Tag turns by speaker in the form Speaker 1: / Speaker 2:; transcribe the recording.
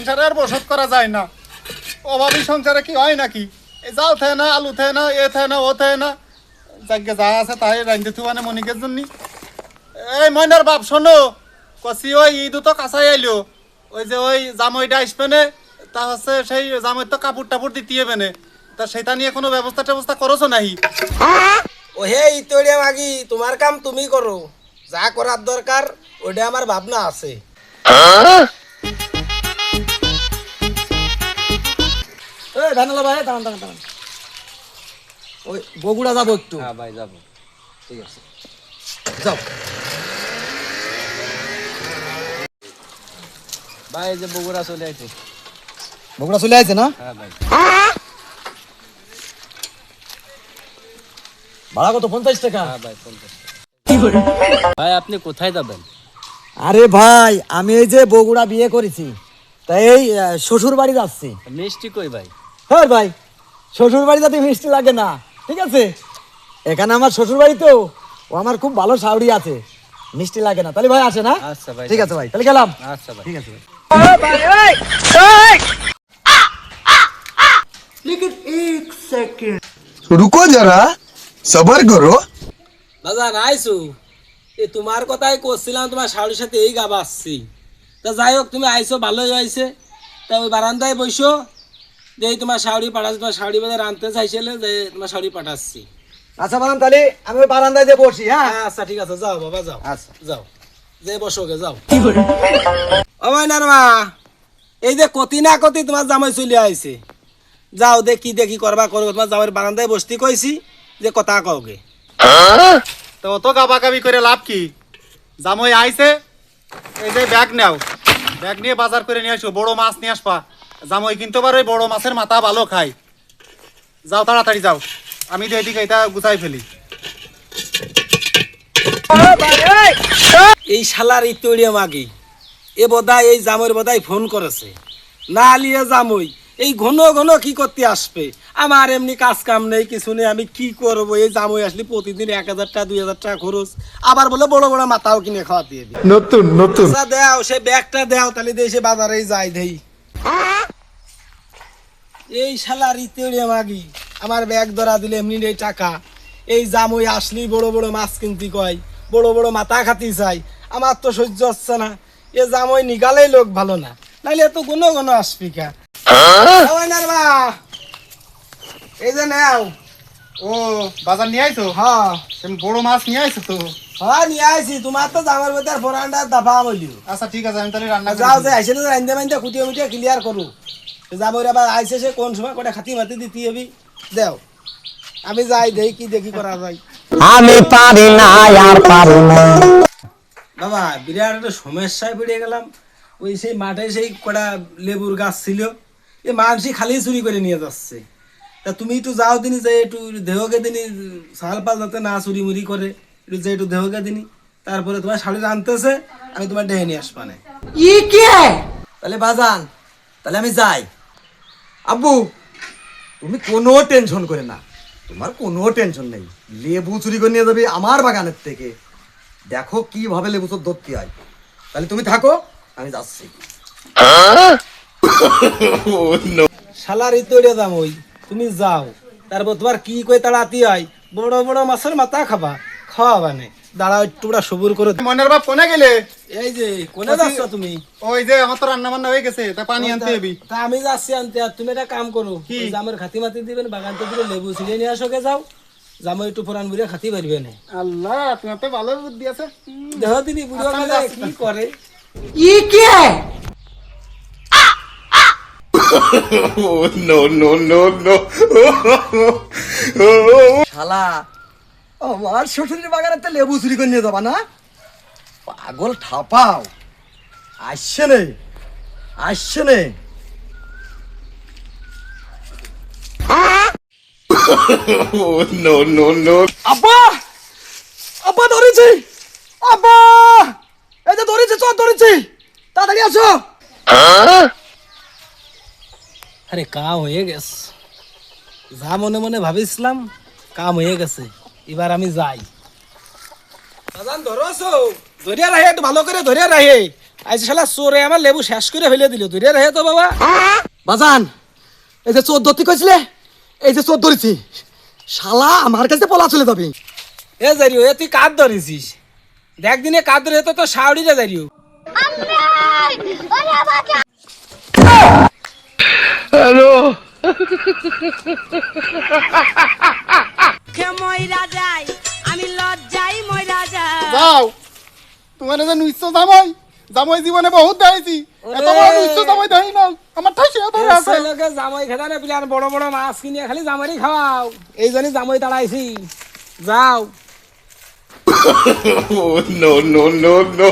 Speaker 1: সংসারে আর বসত করা যায় না। অভাবী সংসারে কি হয় নাকি? এই জাল থাকে না, আলু থাকে না, এ থাকে না, ও থাকে না, যাকে যা আছে তাই রাঁধতে থুবানে মনিকের জন্য। এই ময়নার বাপ শোনো, কষি ওই ঈদও তো কাছাই আইলো, ওই যে ওই জামইটা আসবে না, তা হচ্ছে সেই জামইর তো কাপড় টাপড় দিতে হবে না, তা সেটা নিয়ে কোনো ব্যবস্থা ট্যবস্থা করছো নাহি?
Speaker 2: ও হে ইতড়িয়া মাগি, তোমার কাম তুমি করো, যা করার দরকার ওটা আমার ভাবনা আছে।
Speaker 3: এই ধানালা ভাই, দাঁড়ান দাঁড়ান দাঁড়ান, ওই বগুড়া যাবো একটু।
Speaker 4: হ্যাঁ ভাই যাবো, ঠিক আছে
Speaker 3: যাও
Speaker 4: ভাই। এই যে বগুড়া চলে আইছে।
Speaker 3: বগুড়া চলে আসছে না?
Speaker 4: হ্যাঁ ভাই।
Speaker 3: ভাড়া কত? 50 টাকা।
Speaker 4: হ্যাঁ ভাই 50 টাকা। ভাই আপনি কোথায় যাবেন?
Speaker 3: আরে ভাই, আমি এই যে বগুড়া বিয়ে করেছি, তাই এই শ্বশুর বাড়ি যাচ্ছি।
Speaker 4: মিষ্টি কই ভাই?
Speaker 3: হ্যাঁ ভাই, শ্বশুর বাড়ি যাতে মিষ্টি লাগে না, ঠিক আছে? এখানে আমার শ্বশুর বাড়ি তো, ও আমার খুব ভালো শাওড়ি আছে, মিষ্টি লাগে না। তাহলে ভাই আসে না?
Speaker 4: আচ্ছা ভাই,
Speaker 3: ঠিক আছে ভাই, তাহলে গেলাম।
Speaker 4: আচ্ছা ভাই,
Speaker 3: ঠিক আছে ভাই।
Speaker 5: रुको जरा सबर करो।
Speaker 2: দাদা নাইছু, এই তোমার কথাই করছিলাম, তোমার শাড়ির সাথে এই গা বাসছি। তা যাই হোক, তুমি আইছো ভালোই হয়েছে। তা ওই বারান্দায় বসো, যে তোমার শাড়ি পাঠাচ্ছি, তোমার শাড়ি বাজার আনতে চাইছিলে, যে তোমার শাড়ি পাঠাচ্ছি।
Speaker 3: আচ্ছা বানান, তাহলে আমি ওই বারান্দায় যে বসি। হ্যাঁ
Speaker 2: আচ্ছা ঠিক আছে, যাও বাবা যাও।
Speaker 3: আচ্ছা।
Speaker 2: যাও, যে বসো গে যাও। ও মাইনার মা, এই যে কতি না কতি তোমার জামাই চলে আইছে, যাও দেখি দেখি করবা করবো। তোমার জামাই বারান্দায় বসতে কইছি, যে কথা কওগে।
Speaker 1: তো অত গাবাগাবি করে লাভ কি? জামই আইছে, এই যে ব্যাগ নাও, ব্যাগ নিয়ে বাজার করে নিয়ে আসো, বড় মাছ নিয়ে আসবা। জামই কিন্তু আবার ওই বড় মাছের মাথা ভালো খায়। যাও তাড়াতাড়ি যাও, আমি তো এদিকে এটা গুছাই ফেলি।
Speaker 2: এই শালার ইতড়িয়া মাগি, এ বোধহয় এই জামইর বোধহয় ফোন করেছে, না আলিয়ে জামই এই ঘন ঘন কি করতে আসবে? আমার এমনি কাজ কাম নেই, কিছু নেই, আমি কি করবো? এই জামই আসলে প্রতিদিন 1000 টাকা 2000 টাকা খরচ, আবার বলে বড় বড় মাথাও কিনে খাওয়া দিয়ে দিই।
Speaker 5: নতুন নতুন
Speaker 2: আচ্ছা দেও, সে ব্যাগটা দেও, তাহলে দিয়ে সে বাজারে যাই দেই। এই শালার ইতড়িয়া মাগি, আমার ব্যাগ ধরা দিলে এমনি নেই টাকা। এই জামই আসলি বড় বড় মাছ কিনতে কয়, বড় বড় মাথা খাতি চাই, আমার তো সহ্য হচ্ছে না। এ জামই নিগালেই লোক ভালো না, নাইলে এত ঘন ঘন আসবি কা? এই যে নেও।
Speaker 1: ও বাজার নিয়ে আইছো?
Speaker 2: হ্যাঁ
Speaker 1: তুমি বড় মাছ নিয়ে আইছো তো?
Speaker 2: হ্যাঁ নিয়ে আইছি, তোমার তো জামার ভেতর ফোরান্ডার দাফা বলিও।
Speaker 1: আচ্ছা ঠিক আছে, আমি তাহলে রান্না
Speaker 2: যাও যে আইসে রান্ধে মাইন্দে খুঁটিয়ে মুটিয়ে ক্লিয়ার করু। যাবো আবার আইসে সে কোন সময় করে খাতি মাতি দিতে হবি, দেও। আমি যাই দেখি কি দেখি করা যায়।
Speaker 3: আমি পারি না, আর পারি না।
Speaker 2: বাবা বিরাট একটা সমস্যায় পড়ে গেলাম। ওই সেই মাঠে সেই কটা লেবুর গাছ ছিল, এই মানসি খালি চুরি করে নিয়ে যাচ্ছে। তা তুমি একটু যাও দিনি, যে একটু দেহকে দিনি, সাল পাল যাতে না চুরি মুড়ি করে, একটু যে একটু দেহকে দিনি, তারপরে তোমার শাড়ি আনতেছে, আমি তোমার ডেহে নিয়ে আসবা না।
Speaker 3: তাহলে বাজান, তাহলে আমি যাই। আব্বু, তুমি কোনো টেনশন করে না, তোমার কোনো টেনশন নেই। লেবু চুরি করে নিয়ে যাবে আমার বাগানের থেকে, দেখো কিভাবে লেবু চোর ধরতে হয়। তাহলে তুমি থাকো, আমি যাচ্ছি।
Speaker 2: শালার ইতড়ে দাম ওই, তুমি যাও, তারপর তোমার কি কই তাড়াতি হয়, বড় বড় মাছের মাথা খাবা, খাওয়াবা না। দাঁড়াও একটু সবুর করে।
Speaker 1: ময়নার বাপ কোনে গেলে?
Speaker 2: এই যে কোনে যাচ্ছ তুমি?
Speaker 1: ওই যে আমার তো রান্না বান্না হয়ে গেছে, তা পানি আনতে হবি।
Speaker 2: তা আমি যাচ্ছি আনতে, আর তুমি একটা কাম করো,
Speaker 1: কি?
Speaker 2: ওই জামের খাতি মাতি দিবেন, বাগান থেকে লেবু ছিঁড়ে নিয়ে আসো গে, যাও। জামে একটু ফোরান বুড়ে খাতি পারবে না।
Speaker 1: আল্লাহ, তোমার তো ভালো বুদ্ধি আছে।
Speaker 2: দেহ দিনি বুড়ো
Speaker 1: আচ্ছা,
Speaker 2: কালে
Speaker 1: আচ্ছা।
Speaker 2: কি করে।
Speaker 5: नो नो नो नो
Speaker 3: শালা, আমার শ্বশুরের বাগানের তো লেবু চুরি করে নিয়ে যাবা না? পাগল ঠাপাও, আসছে নে, আসছে নে।
Speaker 5: नो नो नो
Speaker 3: আব্বা, আব্বা ধরেছি, আব্বা, এই যে ধরেছি, চল ধরেছি, তাড়াতাড়ি আসো।
Speaker 2: আরে কাম হয়ে গেছে, যা মনে মনে ভাবিছিলাম কাম হয়ে গেছে, এবার আমি যাই। বাজান ধরছো, ধরিয়া রাহে, একটু ভালো করে ধরিয়া রাহে, আজ শালা চোরে আমার লেবু শেষ করে ফেলে দিল তুই রে তো বাবা।
Speaker 3: বাজান এই যে চোর ধরতে কইছিলে, এই যে চোর ধরেছি, শালা আমার কাছে পলা চলে যাবে।
Speaker 2: এ জারিও এ তুই কাঁদ ধরেছিস, দেখ দিনে কাঁদ ধরে তো শাওড়িটা জারিও।
Speaker 6: ময়রা যাই আমি লজ্জাই ময়রা যাই।
Speaker 1: যাও তোমার যে নুইচ্ছ জামাই, জামাই জীবনে বহুত দেখাইছি, এত বড় নুইচ্ছ জামাই দেখাই নাই আমার ঠাইছে এত আছে।
Speaker 2: লোকে জামাই খেতে না প্লেয়ার বড় বড় মাছ কিনে খালি জামাইরই খাওয়াও, এই জন্যই জামাই তাড়াইছি। যাও।
Speaker 5: Oh, no, no, no, no.